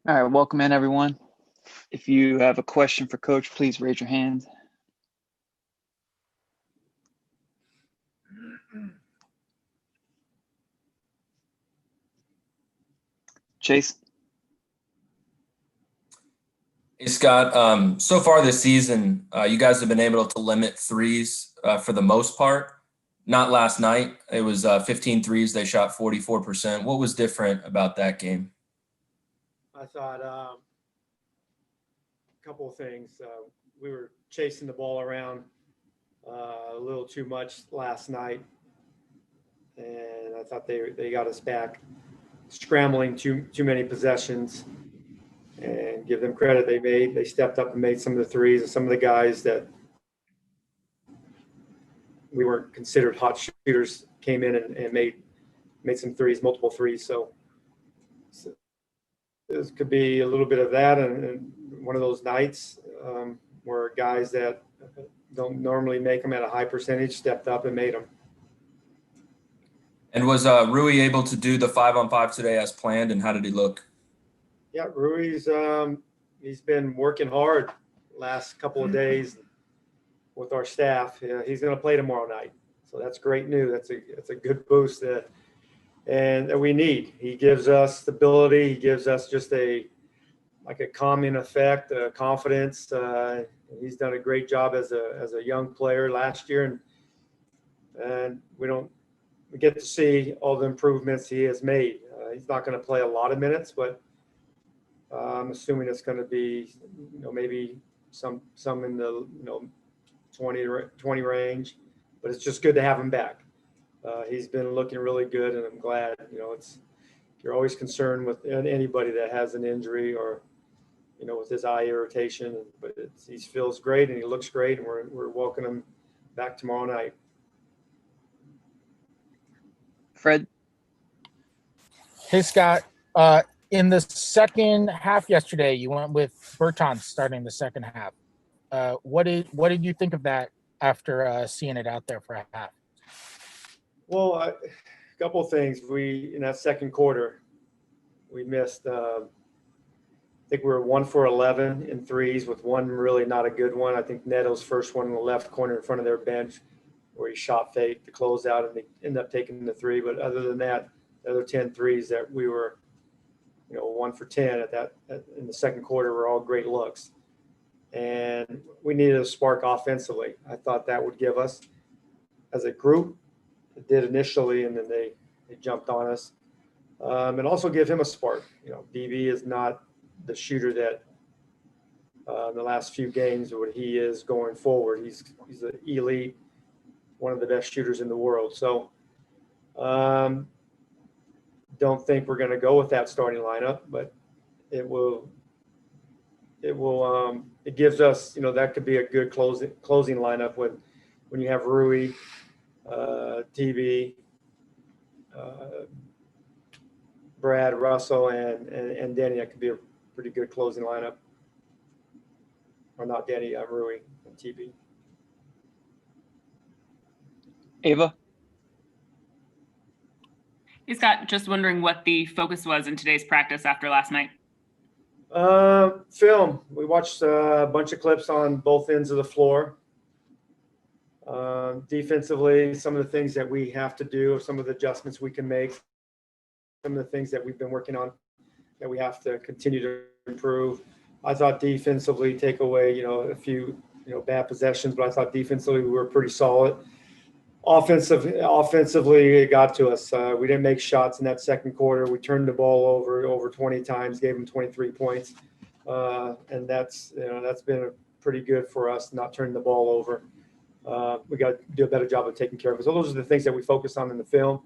All right, welcome in everyone. If you have a question for Coach, please raise your hand. Chase? Hey, Scott. So far this season, you guys have been able to limit threes for the most part. Not last night. It was 15 threes. They shot 44%. What was different about that game? I thought a couple of things. We were chasing the ball around a little too much last night, and I thought they got us back scrambling too many possessions. And give them credit, they stepped up and made some of the threes, and some of the guys that we weren't considered hot shooters came in and made some threes, multiple threes. So this could be a little bit of that, and one of those nights where guys that don't normally make them at a high percentage stepped up and made them. And was Rui able to do the 5-on-5 today as planned, and how did he look? Yeah, Rui's he's been working hard last couple of days with our staff. He's going to play tomorrow night, so that's great news. That's a good boost and that we need. He gives us stability. He gives us just a calming effect, confidence. He's done a great job as a young player last year, and we get to see all the improvements he has made. He's not going to play a lot of minutes, but I'm assuming it's going to be, maybe some in the 20 range, but it's just good to have him back. He's been looking really good, and I'm glad. You're always concerned with anybody that has an injury or with his eye irritation, but he feels great and he looks great, and we're welcoming him back tomorrow night. Fred? Hey, Scott. In the second half yesterday, you went with Bertans starting the second half. What did you think of that after seeing it out there for a half? Well, a couple of things. In that second quarter, we missed. I think we were 1 for 11 in threes, with one really not a good one. I think Neto's first one in the left corner in front of their bench, where he shot fake to close out, and they ended up taking the three. But other than that, the other 10 threes that we were, 1 for 10 in the second quarter were all great looks. And we needed a spark offensively. I thought that would give us, as a group, it did initially, and then they jumped on us. And also give him a spark. BB is not the shooter that in the last few games what he is going forward. He's an elite, one of the best shooters in the world. So don't think we're going to go with that starting lineup, but it gives us, that could be a good closing lineup when you have Rui, TB, Brad, Russell, and Danny. That could be a pretty good closing lineup. Or not Danny, Rui and TB. Ava? Hey, Scott, just wondering what the focus was in today's practice after last night. Film. We watched a bunch of clips on both ends of the floor. Defensively, some of the things that we have to do, some of the adjustments we can make, some of the things that we've been working on that we have to continue to improve. I thought defensively, take away, a few, bad possessions, but I thought defensively we were pretty solid. Offensively, it got to us. We didn't make shots in that second quarter. We turned the ball over 20 times, gave them 23 points, and that's been pretty good for us, not turning the ball over. We got to do a better job of taking care of it. So those are the things that we focus on in the film,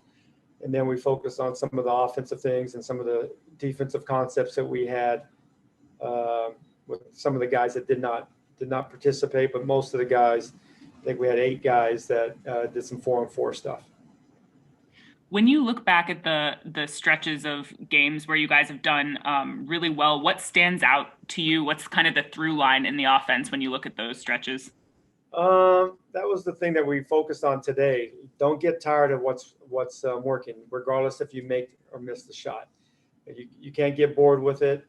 and then we focus on some of the offensive things and some of the defensive concepts that we had with some of the guys that did not participate, but most of the guys. I think we had 8 guys that did some 4-on-4 stuff. When you look back at the stretches of games where you guys have done really well, what stands out to you? What's kind of the through line in the offense when you look at those stretches? That was the thing that we focused on today. Don't get tired of what's working, regardless if you make or miss the shot. You can't get bored with it.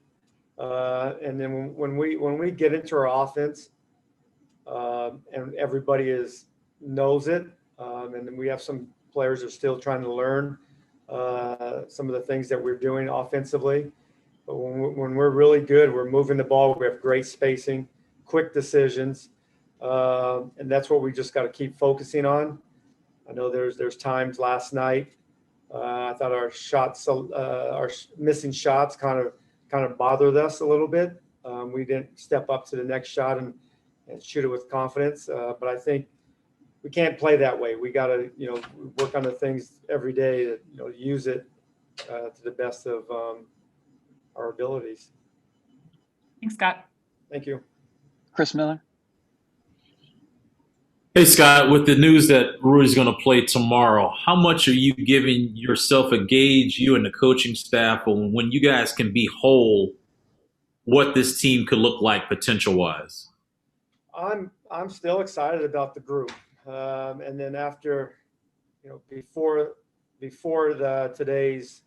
And then when we get into our offense, and everybody knows it, and then we have some players are still trying to learn some of the things that we're doing offensively. But when we're really good, we're moving the ball. We have great spacing, quick decisions, and that's what we just got to keep focusing on. I know there's times last night I thought our shots, our missing shots, kind of bothered us a little bit. We didn't step up to the next shot and shoot it with confidence. But I think we can't play that way. We got to work on the things every day that use it to the best of our abilities. Thanks, Scott. Thank you. Chris Miller. Hey, Scott, with the news that Rui's going to play tomorrow, how much are you giving yourself a gauge, you and the coaching staff, on when you guys can be whole, what this team could look like potential-wise? I'm still excited about the group. And then after, before today's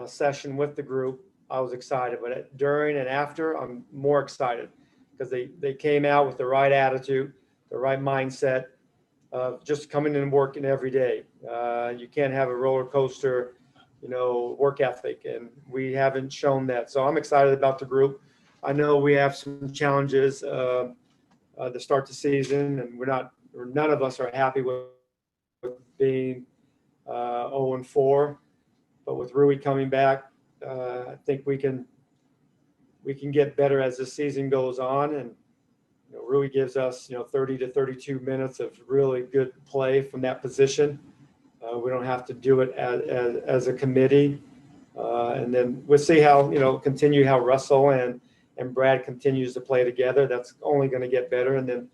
session with the group, I was excited. But during and after, I'm more excited because they came out with the right attitude, the right mindset of just coming in and working every day. You can't have a roller coaster, work ethic, and we haven't shown that. So I'm excited about the group. I know we have some challenges to start the season, and none of us are happy with being 0-4. But with Rui coming back, I think we can get better as the season goes on, and Rui gives us 30 to 32 minutes of really good play from that position. We don't have to do it as a committee, and then we'll see how continue how Russell and Brad continues to play together. That's only going to get better, and then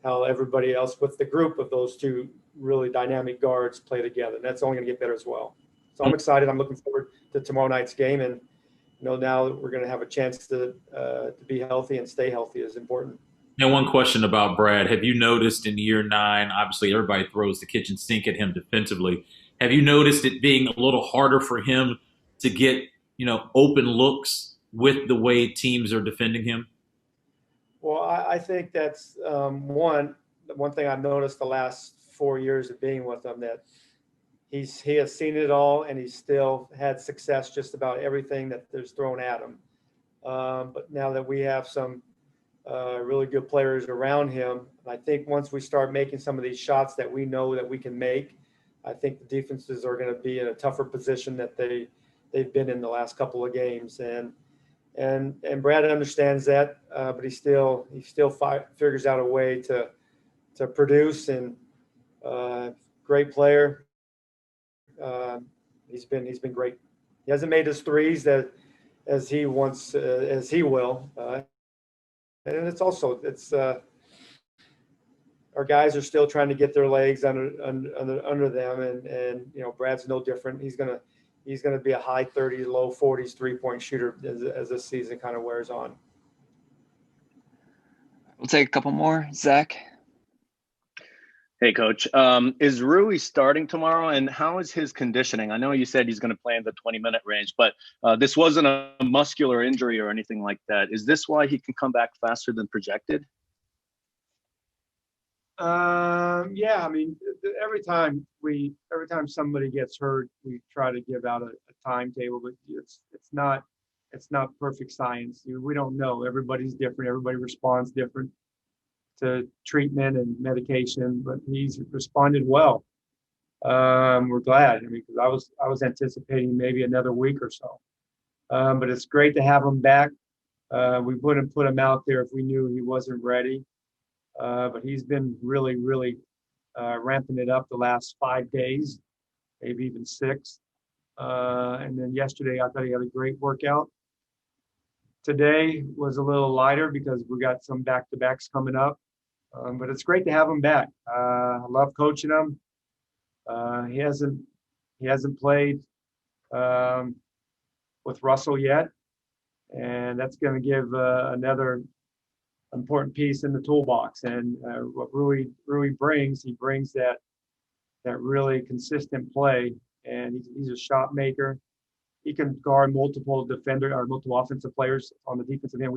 how everybody else with the group of those two really dynamic guards play together. That's only going to get better as well. So I'm excited. I'm looking forward to tomorrow night's game, and now that we're going to have a chance to be healthy and stay healthy is important. And one question about Brad. Have you noticed in year 9, obviously everybody throws the kitchen sink at him defensively. Have you noticed it being a little harder for him to get, open looks with the way teams are defending him? Well, I think that's one thing I've noticed the last 4 years of being with him, that he has seen it all, and he's still had success just about everything that there's thrown at him. But now that we have some really good players around him, I think once we start making some of these shots that we know that we can make, I think the defenses are going to be in a tougher position that they've been in the last couple of games. And Brad understands that, but he still figures out a way to produce, and great player. He's been great. He hasn't made his threes as he wants as he will, and it's our guys are still trying to get their legs under them, and Brad's no different. He's gonna be a high 30s, low 40s 3-point shooter as this season kind of wears on. We'll take a couple more. Zach. Hey, Coach. Is Rui starting tomorrow, and how is his conditioning? I know you said he's going to play in the 20-minute range, but this wasn't a muscular injury or anything like that. Is this why he can come back faster than projected? Yeah, I mean, every time somebody gets hurt, we try to give out a timetable, but it's not perfect science. We don't know. Everybody's different. Everybody responds different to treatment and medication, but he's responded well. We're glad. I mean, because I was anticipating maybe another week or so. But it's great to have him back. We wouldn't put him out there if we knew he wasn't ready. But he's been really, really ramping it up the last 5 days, maybe even 6. And then yesterday, I thought he had a great workout. Today was a little lighter because we got some back-to-backs coming up. But it's great to have him back. I love coaching him. He hasn't played with Russell yet, and that's going to give another important piece in the toolbox. And what Rui brings, he brings that really consistent play, and he's a shot maker. can guard multiple defender or multiple offensive players on the defensive end.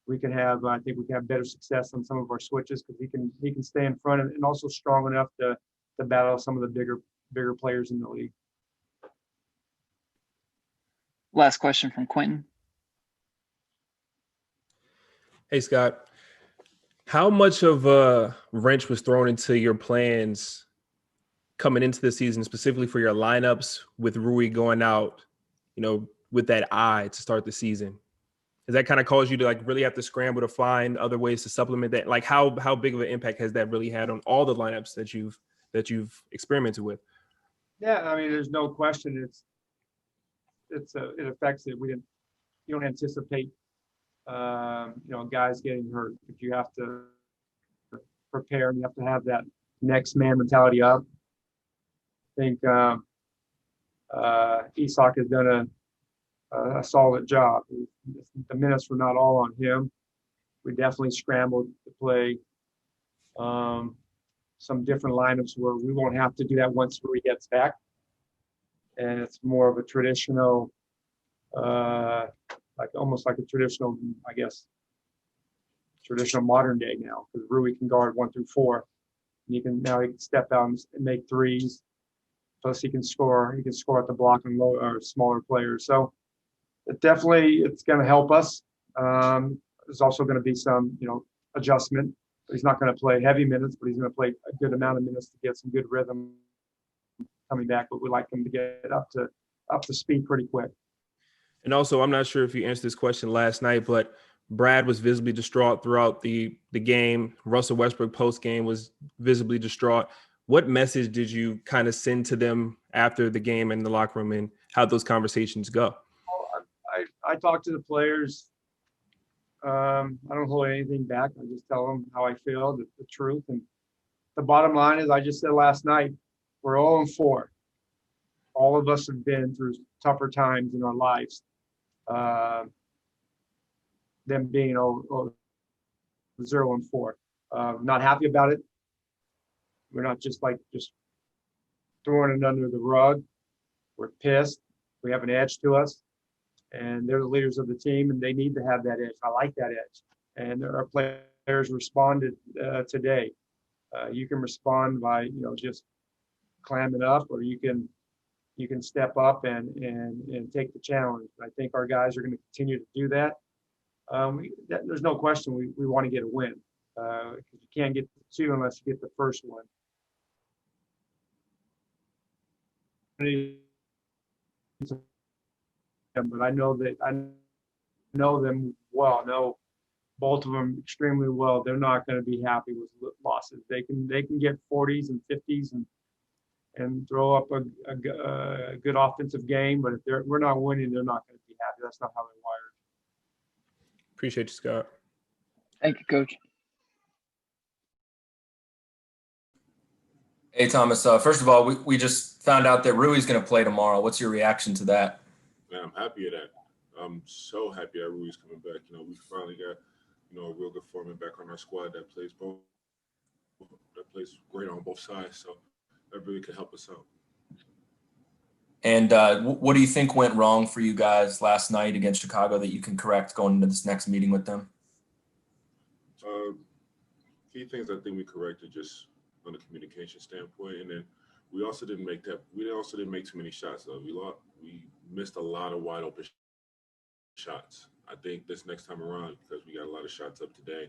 We can have, I think we can have better success on some of our switches because he can stay in front and also strong enough to battle some of the bigger players in the league. Last question from Quentin. Hey, Scott. How much of a wrench was thrown into your plans coming into the season, specifically for your lineups with Rui going out, with that eye to start the season? Does that kind of cause you to like really have to scramble to find other ways to supplement that? Like how big of an impact has that really had on all the lineups that you've experimented with? Yeah, I mean, there's no question. It affects it. You don't anticipate, guys getting hurt, but you have to prepare and you have to have that next man mentality up. I think Isak has done a solid job. The minutes were not all on him. We definitely scrambled to play some different lineups where we won't have to do that once Rui gets back. And it's more of a traditional, almost like a traditional, I guess, traditional modern day now, because Rui can guard 1 through 4. And he can step out and make threes. Plus he can score. He can score at the block and low or smaller players. So it's going to help us. There's also going to be some, adjustment. He's not going to play heavy minutes, but he's going to play a good amount of minutes to get some good rhythm coming back. But we like him to get up to speed pretty quick. And also, I'm not sure if you answered this question last night, but Brad was visibly distraught throughout the game. Russell Westbrook post game was visibly distraught. What message did you kind of send to them after the game in the locker room, and how'd those conversations go? I talk to the players. I don't hold anything back. I just tell them how I feel, the truth. And the bottom line is, I just said last night, we're 0-4. All of us have been through tougher times in our lives. Them being 0-4. Not happy about it. We're not just throwing it under the rug. We're pissed. We have an edge to us. And they're the leaders of the team, and they need to have that edge. I like that edge. And our players responded today. You can respond by, just clamming up, or you can step up and take the challenge. I think our guys are going to continue to do that. There's no question we want to get a win. Because you can't get the 2 unless you get the first one. But I know them well. I know both of them extremely well. They're not going to be happy with losses. They can get 40s and 50s and throw up a good offensive game. But if we're not winning, they're not going to be happy. That's not how they're wired. Appreciate you, Scott. Thank you, Coach. Hey, Thomas. First of all, we just found out that Rui's going to play tomorrow. What's your reaction to that? Man, I'm happy of that. I'm so happy that Rui's coming back. We finally got, a real good foreman back on our squad that plays great on both sides. So that really could help us out. And what do you think went wrong for you guys last night against Chicago that you can correct going into this next meeting with them? Key things I think we corrected just on the communication standpoint, and then we also didn't make too many shots though. We missed a lot of wide open shots. I think this next time around, because we got a lot of shots up today,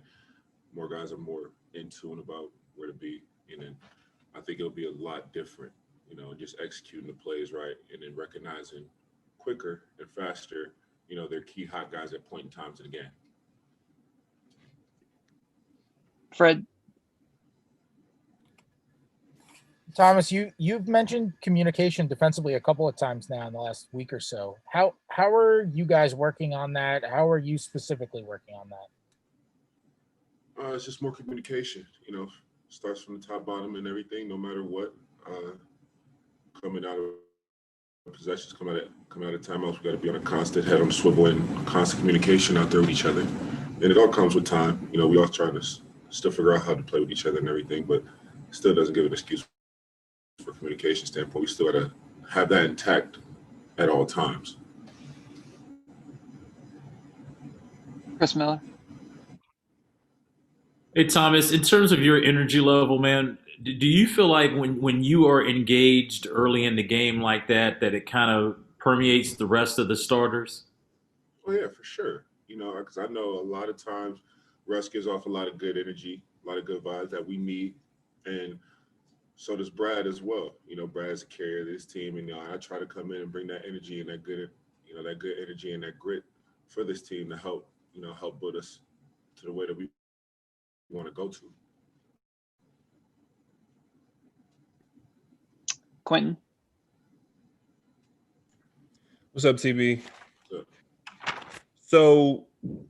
more guys are more in tune about where to be, and then I think it'll be a lot different. Just executing the plays right, and then recognizing quicker and faster, their key hot guys at point in times of the game. Fred. Thomas, you've mentioned communication defensively a couple of times now in the last week or so. How are you guys working on that? How are you specifically working on that? It's just more communication. Starts from the top, bottom, and everything. No matter what, coming out of possessions, coming out of timeouts, we got to be on a constant head on the swivel and constant communication out there with each other. And it all comes with time. We all trying to still figure out how to play with each other and everything, but still doesn't give an excuse for communication standpoint. We still got to have that intact at all times. Chris Miller. Hey Thomas, in terms of your energy level, man, do you feel like when you are engaged early in the game like that, that it kind of permeates the rest of the starters? Oh yeah, for sure. You know, because I know a lot of times Russ gives off a lot of good energy, a lot of good vibes that we need, and so does Brad as well. You know, Brad's a carrier of this team, and I try to come in and bring that energy and that good, that good energy and that grit for this team to help, help build us to the way that we want to go to. Quentin. What's up, TB? So, So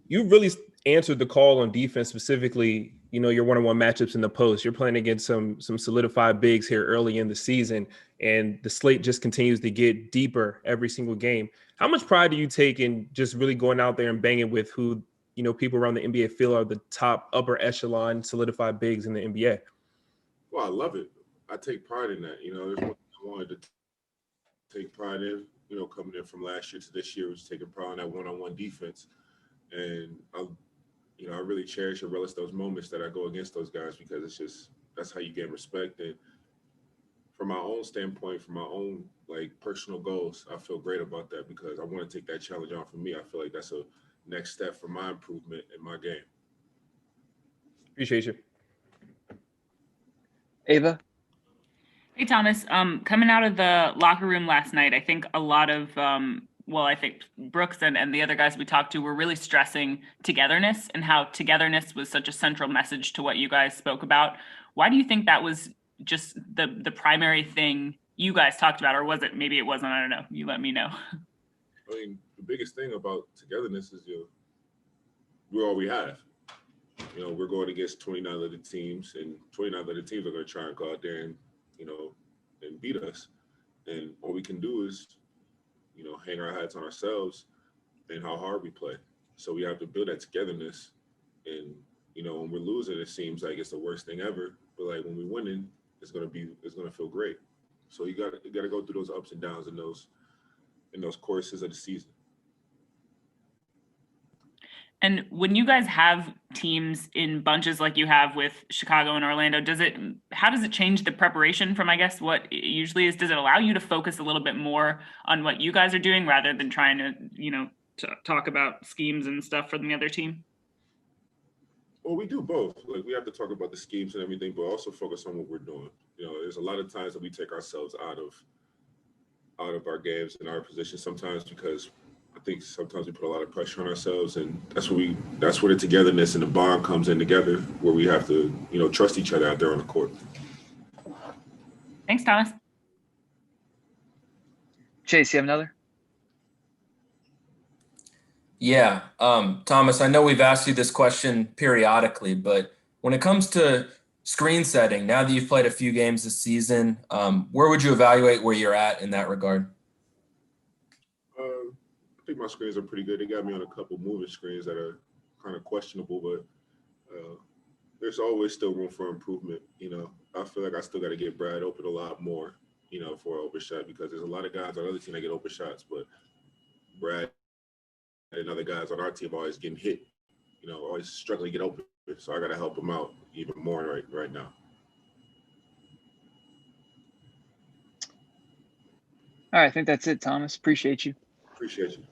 you really answered the call on defense specifically. Your one-on-one matchups in the post. You're playing against some solidified bigs here early in the season, and the slate just continues to get deeper every single game. How much pride do you take in just really going out there and banging with who people around the NBA feel are the top upper echelon solidified bigs in the NBA? well, I love it. I take pride in that. There's one thing I wanted to take pride in. Coming in from last year to this year was taking pride in that one-on-one defense, and I really cherish and relish those moments that I go against those guys because that's how you gain respect. And from my own standpoint, from my own personal goals, I feel great about that because I want to take that challenge on for me. I feel like that's a next step for my improvement in my game. Appreciate you. Ava. Hey, Thomas. Coming out of the locker room last night, I think a lot of, I think Brooks and the other guys we talked to were really stressing togetherness and how togetherness was such a central message to what you guys spoke about. Why do you think that was just the primary thing you guys talked about, or was it, maybe it wasn't, I don't know. You let me know. I mean, the biggest thing about togetherness is we're all we have. We're going against 29 other teams, and 29 other teams are going to try and go out there and and beat us. And all we can do is, hang our hats on ourselves and how hard we play. So we have to build that togetherness. And, when we're losing, it seems like it's the worst thing ever. But when we're winning, it's gonna feel great. So you gotta go through those ups and downs in those courses of the season. And when you guys have teams in bunches like you have with Chicago and Orlando, how does it change the preparation from, I guess, what it usually is? Does it allow you to focus a little bit more on what you guys are doing rather than trying to, talk about schemes and stuff from the other team? Well, we do both. We have to talk about the schemes and everything, but also focus on what we're doing. There's a lot of times that we take ourselves out of our games and our position sometimes because I think sometimes we put a lot of pressure on ourselves, and that's where the togetherness and the bond comes in together, where we have to, trust each other out there on the court. Thanks, Thomas. Chase, you have another? Yeah. Thomas, I know we've asked you this question periodically, but when it comes to screen setting, now that you've played a few games this season, where would you evaluate where you're at in that regard? I think my screens are pretty good. They got me on a couple moving screens that are kind of questionable, but there's always still room for improvement. I feel like I still got to get Brad open a lot more, for an open shot because there's a lot of guys on the other team that get open shots, but Brad and other guys on our team are always getting hit, always struggling to get open. So I got to help him out even more right now. All right, I think that's it, Thomas. Appreciate you. Appreciate you.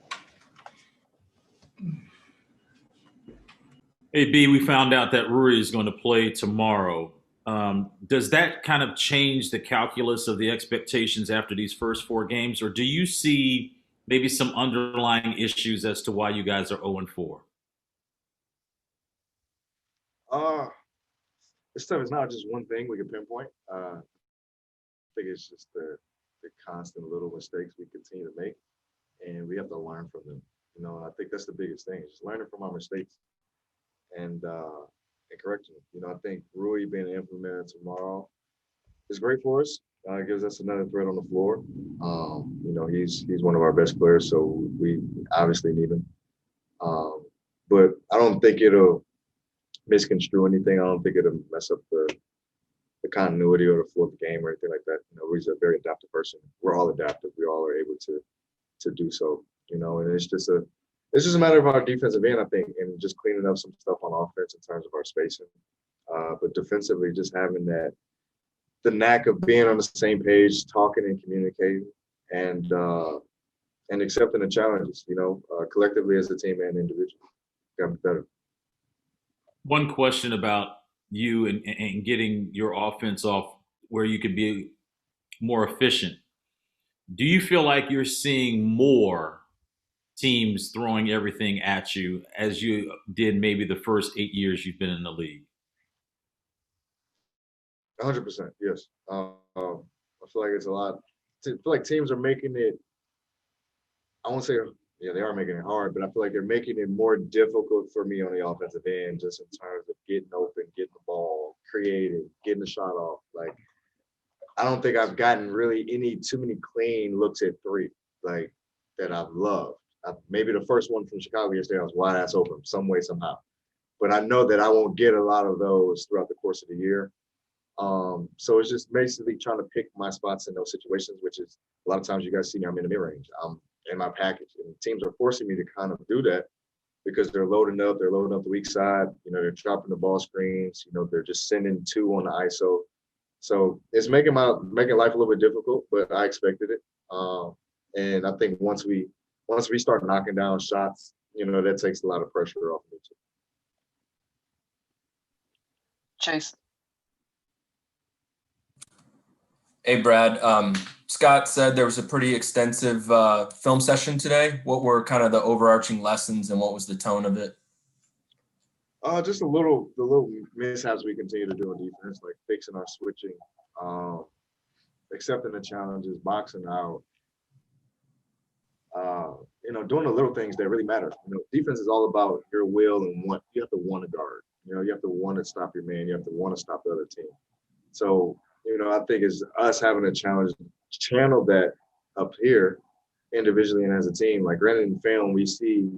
Hey, B, we found out that Rui is going to play tomorrow. Does that kind of change the calculus of the expectations after these first 4 games, or do you see maybe some underlying issues as to why you guys are 0-4? This stuff is not just one thing we can pinpoint. I think it's just the constant little mistakes we continue to make, and we have to learn from them. I think that's the biggest thing, just learning from our mistakes and correcting them. I think Rui being implemented tomorrow is great for us. It gives us another threat on the floor. He's one of our best players, so we obviously need him. But I don't think it'll misconstrue anything. I don't think it'll mess up the continuity or the flow of the game or anything like that. Rui's a very adaptive person. We're all adaptive. We all are able to to do so. And it's just a matter of our defensive end, I think, and just cleaning up some stuff on offense in terms of our spacing. But defensively, just having the knack of being on the same page, talking and communicating, and accepting the challenges. Collectively as a team and individually, got to be better. One question about you and getting your offense off where you could be more efficient. Do you feel like you're seeing more teams throwing everything at you as you did maybe the first 8 years you've been in the league? 100%, yes. I feel like it's a lot. I feel like teams are making it. I won't say, yeah, they are making it hard, but I feel like they're making it more difficult for me on the offensive end, just in terms of getting open, getting the ball, creating, getting the shot off. Like, I don't think I've gotten really too many clean looks at three, like, that I've loved. Maybe the first one from Chicago yesterday, I was wide ass open some way, somehow. But I know that I won't get a lot of those throughout the course of the year. So it's just basically trying to pick my spots in those situations, which is a lot of times you guys see me, I'm in the mid-range. I'm in my package. And teams are forcing me to kind of do that because they're loading up the weak side, they're dropping the ball screens, they're just sending two on the ISO. So it's making life a little bit difficult, but I expected it. And I think once we start knocking down shots, that takes a lot of pressure off me too. Chase. Hey, Brad. Scott said there was a pretty extensive film session today. What were kind of the overarching lessons and what was the tone of it? Just the little mishaps we continue to do in defense, like fixing our switching, accepting the challenges, boxing out, doing the little things that really matter. Defense is all about your will and want. You have to want to guard. You have to want to stop your man. You have to want to stop the other team. So, I think it's us having a channel that up here individually and as a team. Like, granted, in film, we see,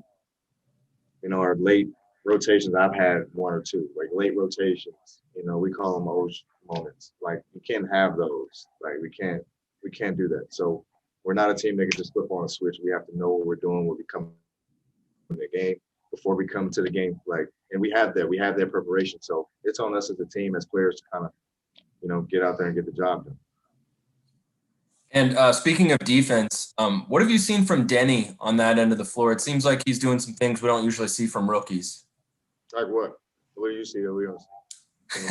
our late rotations. I've had one or two, like late rotations. We call them OG moments. Like, you can't have those. Like, we can't do that. So we're not a team that can just flip on a switch. We have to know what we're doing when we come in the game before we come to the game. Like, and we have that. We have that preparation. So it's on us as a team, as players, to kind of, get out there and get the job done. And speaking of defense, what have you seen from Denny on that end of the floor? It seems like he's doing some things we don't usually see from rookies. Like what? What do you see that we don't see?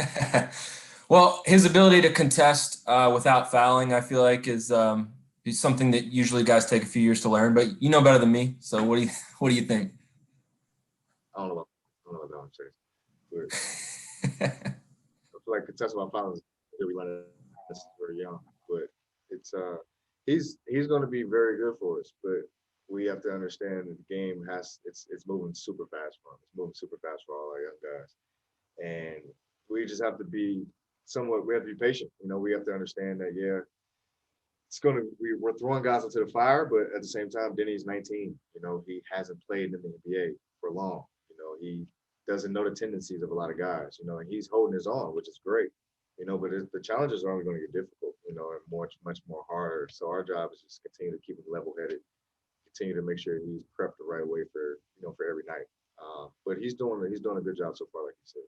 Well, his ability to contest without fouling, I feel like, is something that usually guys take a few years to learn. But you know better than me, so what do you think? I don't know about that one, Chase. I feel like contesting without fouling is we learn this very young, but it's he's going to be very good for us. But we have to understand that the game it's moving super fast for him. It's moving super fast for all our young guys, and we just have to be we have to be patient. We have to understand that, yeah, we're throwing guys into the fire, but at the same time, Denny's 19. He hasn't played in the NBA for long. He doesn't know the tendencies of a lot of guys. And he's holding his own, which is great. But the challenges are only going to get difficult. And much more harder. So our job is just continue to keep him level-headed, continue to make sure he's prepped the right way for every night. But he's doing a good job so far, like you said.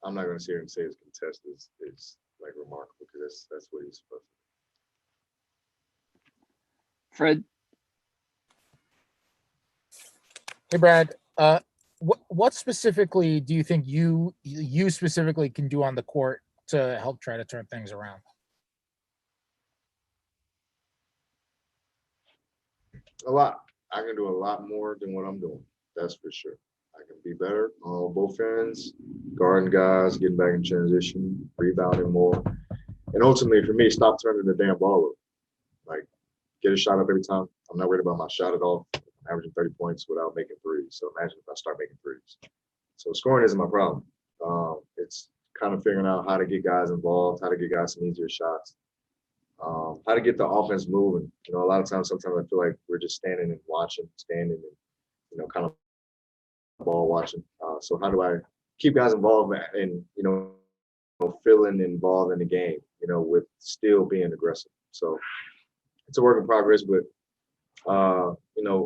I'm not going to sit here and say his contest is like remarkable, because that's what he's supposed to do. Fred. Hey, Brad. What specifically do you think you specifically can do on the court to help try to turn things around? A lot. I can do a lot more than what I'm doing. That's for sure. I can be better on both ends, guarding guys, getting back in transition, rebounding more. And ultimately, for me, stop turning the damn ball over. Like, get a shot up every time. I'm not worried about my shot at all. I'm averaging 30 points without making threes. So imagine if I start making threes. So scoring isn't my problem. It's kind of figuring out how to get guys involved, how to get guys some easier shots, how to get the offense moving. A lot of times, sometimes I feel like we're just standing and watching, kind of ball watching. So how do I keep guys involved and, feeling involved in the game, with still being aggressive. So it's a work in progress, but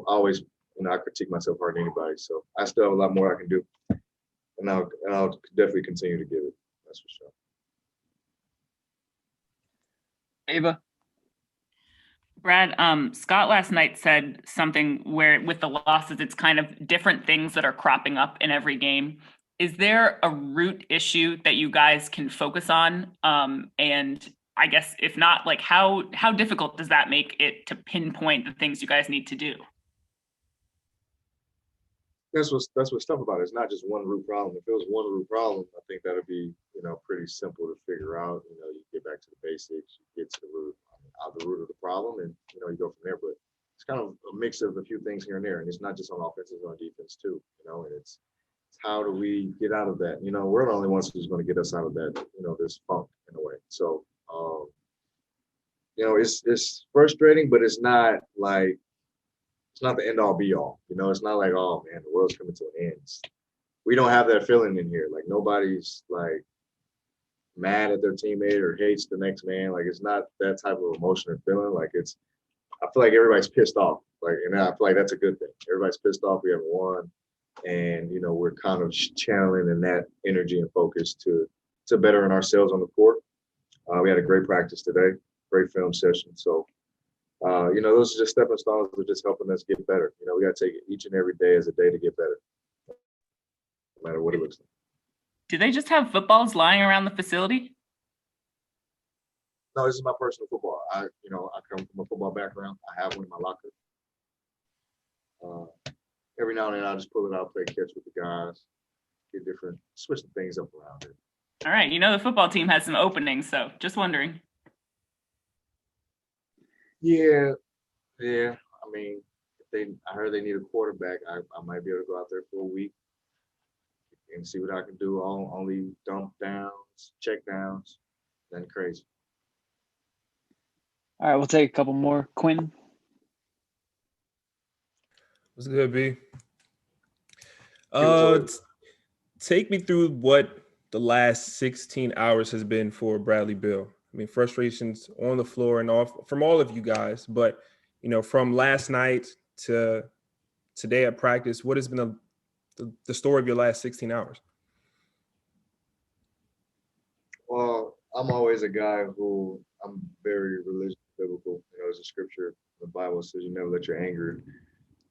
always, I critique myself harder than anybody. So I still have a lot more I can do, and I'll definitely continue to give it. That's for sure. Ava. Brad, Scott last night said something where with the losses, it's kind of different things that are cropping up in every game. Is there a root issue that you guys can focus on? And I guess if not, like how difficult does that make it to pinpoint the things you guys need to do? That's what's tough about it. It's not just one root problem. If it was one root problem, I think that would be pretty simple to figure out. You get back to the basics, you get to the root of the problem, and you go from there. But it's kind of a mix of a few things here and there, and it's not just on offense, it's on defense too. And it's how do we get out of that? We're the only ones who's going to get us out of that. This funk in a way. So it's frustrating, but it's not like. It's not the end all be all. It's not like, oh man, the world's coming to an end. We don't have that feeling in here. Like nobody's like mad at their teammate or hates the next man. Like it's not that type of emotion or feeling. Like I feel like everybody's pissed off. And I feel like that's a good thing. Everybody's pissed off. We haven't won. And, we're kind of channeling in that energy and focus to bettering ourselves on the court. We had a great practice today, great film session. So, those are just stepping stones that are just helping us get better. We got to take it each and every day as a day to get better, no matter what it looks like. Do they just have footballs lying around the facility? No, this is my personal football. I come from a football background. I have one in my locker. Every now and then I'll just pull it out, play catch with the guys, switch the things up around it. All right. The football team has some openings, so just wondering. Yeah. I mean, I heard they need a quarterback. I might be able to go out there for a week and see what I can do. Only dump downs, check downs, nothing crazy. All right, we'll take a couple more. Quinn. What's good, B? Good. Take me through what the last 16 hours has been for Bradley Beal. I mean, frustrations on the floor and off from all of you guys, but from last night to today at practice, what has been the story of your last 16 hours? Well, I'm always a guy who I'm very religious, biblical. There's a scripture in the Bible says you never let your anger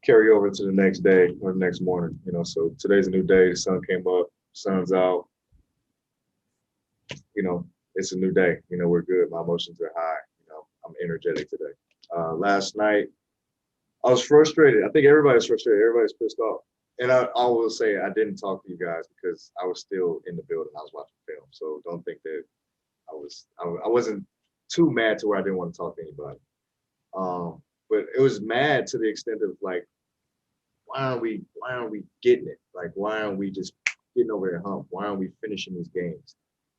carry over to the next day or the next morning. So today's a new day. The sun came up, sun's out. It's a new day. We're good. My emotions are high. I'm energetic today. Last night, I was frustrated. I think everybody's frustrated. Everybody's pissed off. And I will say I didn't talk to you guys because I was still in the building. I was watching film. So don't think that I wasn't too mad to where I didn't want to talk to anybody. But it was mad to the extent of like, why aren't we getting it? Like, why aren't we just getting over the hump? Why aren't we finishing these games?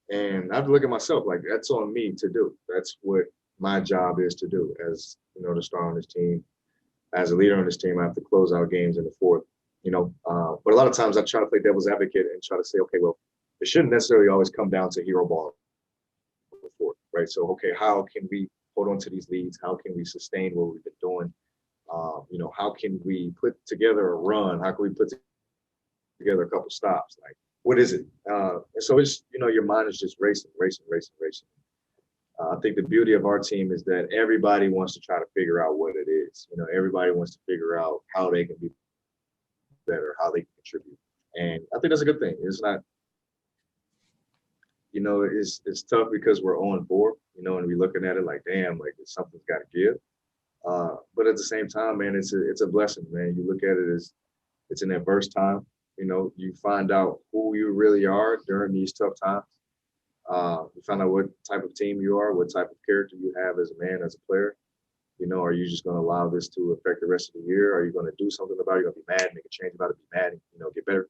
And I have to look at myself like that's on me to do. That's what my job is to do as, the star on this team. As a leader on this team, I have to close out games in the fourth, But a lot of times I try to play devil's advocate and try to say, okay, well, it shouldn't necessarily always come down to hero ball in the fourth, right? So, okay, how can we hold on to these leads? How can we sustain what we've been doing? How can we put together a run? How can we put together a couple stops? Like, what is it? And so it's, your mind is just racing. I think the beauty of our team is that everybody wants to try to figure out what it is. Everybody wants to figure out how they can be better, how they can contribute. And I think that's a good thing. It's not, it's tough because we're 0-4, and we're looking at it like, damn, like something's got to give. But at the same time, man, it's a blessing, man. You look at it as it's an adverse time. You find out who you really are during these tough times. You find out what type of team you are, what type of character you have as a man, as a player. Are you just going to allow this to affect the rest of the year? Are you going to do something about it? You're going to be mad, make a change about it, be mad, and, get better.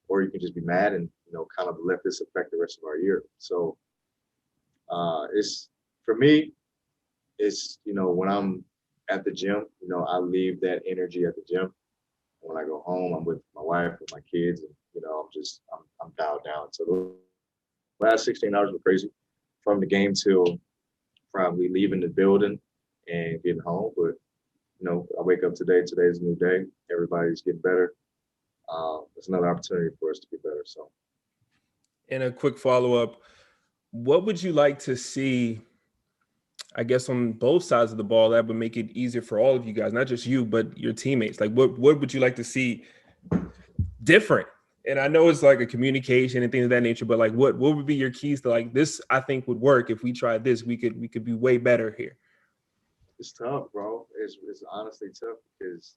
Or you can just be mad and, kind of let this affect the rest of our year. So it's, for me, it's, when I'm at the gym, I leave that energy at the gym. When I go home, I'm with my wife, with my kids, and, I'm dialed down. So the last 16 hours were crazy from the game till probably leaving the building and getting home. But, I wake up today. Today's a new day. Everybody's getting better. It's another opportunity for us to get better. So, And a quick follow-up, what would you like to see, I guess, on both sides of the ball that would make it easier for all of you guys, not just you, but your teammates? Like, what would you like to see different? And I know it's like a communication and things of that nature, but like, what would be your keys to like this? I think would work if we tried this. We could be way better here. it's tough, bro. It's honestly tough because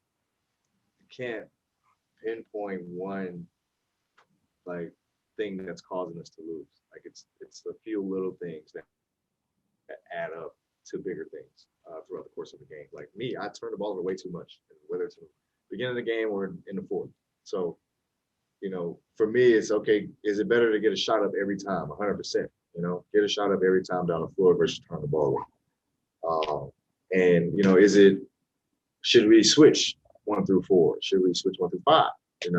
you can't pinpoint one like thing that's causing us to lose. Like it's a few little things that add up to bigger things throughout the course of the game. Like me, I turn the ball over way too much, whether it's in the beginning of the game or in the fourth. So, for me, it's okay. Is it better to get a shot up every time? 100%. Get a shot up every time down the floor versus turn the ball over. And should we switch 1 through 4? Should we switch 1 through 5? I don't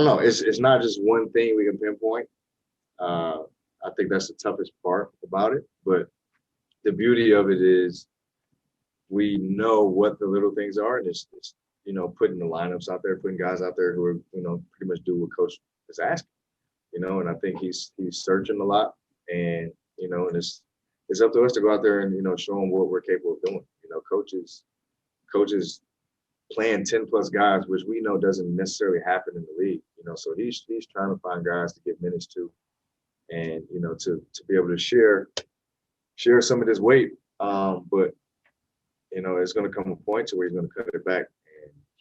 know. It's not just one thing we can pinpoint. I think that's the toughest part about it. But the beauty of it is we know what the little things are, and it's putting the lineups out there, putting guys out there who are, pretty much do what coach is asking, and I think he's searching a lot, and, and it's up to us to go out there and, show him what we're capable of doing. Coaches playing 10 plus guys, which we know doesn't necessarily happen in the league, so he's trying to find guys to give minutes to, and, to be able to share some of this weight. But, it's going to come a point to where he's going to cut it back.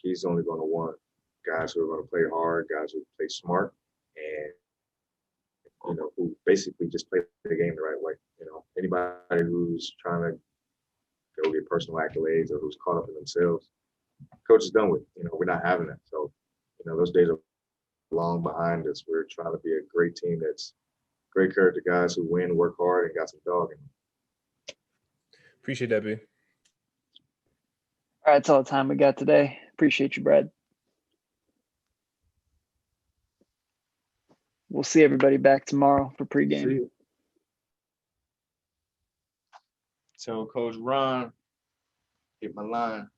He's only going to want guys who are going to play hard, guys who play smart, and who basically just play the game the right way. Anybody who's trying to go get personal accolades or who's caught up in themselves, coach is done with. We're not having that. So, those days are long behind us. We're trying to be a great team that's great character guys who win, work hard, and got some dog in them. Appreciate that, B. All right, that's all the time we got today. Appreciate you, Brad. We'll see everybody back tomorrow for pregame. See you. Tell Coach Ron, hit my line.